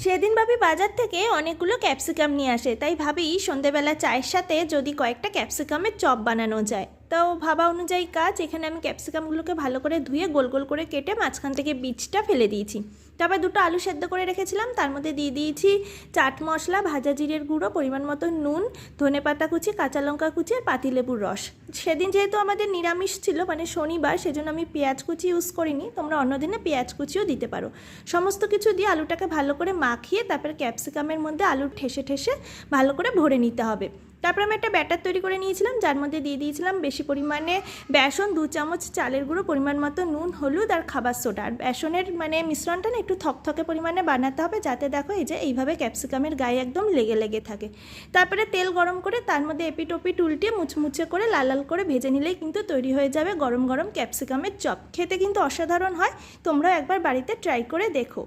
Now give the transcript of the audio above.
সেদিন ভাবি বাজার থেকে অনেকগুলো ক্যাপসিকাম নিয়ে আসে, তাই ভাবি সন্ধেবেলা চায়ের সাথে যদি কয়েকটা ক্যাপসিকামের চপ বানানো যায়। তো ভাবা অনুযায়ী কাজ। এখানে আমি ক্যাপসিকামগুলোকে ভালো করে ধুয়ে গোল গোল করে কেটে মাঝখান থেকে বীজটা ফেলে দিয়েছি। তারপর দুটো আলু সেদ্ধ করে রেখেছিলাম, তার মধ্যে দিয়ে দিয়েছি চাট মশলা, ভাজা জিরের গুঁড়ো, পরিমাণ মতো নুন, ধনেপাতা কুচি, কাঁচা লঙ্কা কুচি আর পাতিলেবুর রস। সেদিন যেহেতু আমাদের নিরামিষ ছিল, মানে শনিবার, সেজন্য আমি পেঁয়াজ কুচি ইউজ করিনি। তোমরা অন্যদিনে পেঁয়াজ কুচিও দিতে পারো। সমস্ত কিছু দিয়ে আলুটাকে ভালো করে মাখিয়ে তারপর ক্যাপসিকামের মধ্যে আলু ঠেসে ঠেসে ভালো করে ভরে নিতে হবে। তারপর আমি একটা ব্যাটার তৈরি করে নিয়েছিলাম, যার মধ্যে দিয়ে দিয়েছিলাম বেশি পরিমাণে বেসন, 2 চামচ চালের গুঁড়ো, পরিমাণ মতো নুন, হলুদ আর খাবার সোডা। আর বেসনের মিশ্রণটা না একটু থকথকে পরিমাণে বানাতে হবে, যাতে দেখো এই যে এইভাবে ক্যাপসিকামের গায়ে একদম লেগে লেগে থাকে। তারপরে তেল গরম করে তার মধ্যে এপিট ওপিট উল্টে মুচমুচে করে লাল লাল করে ভেজে নিলেই কিন্তু তৈরি হয়ে যাবে গরম গরম ক্যাপসিকামের চপ। খেতে কিন্তু অসাধারণ হয়, তোমরাও একবার বাড়িতে ট্রাই করে দেখো।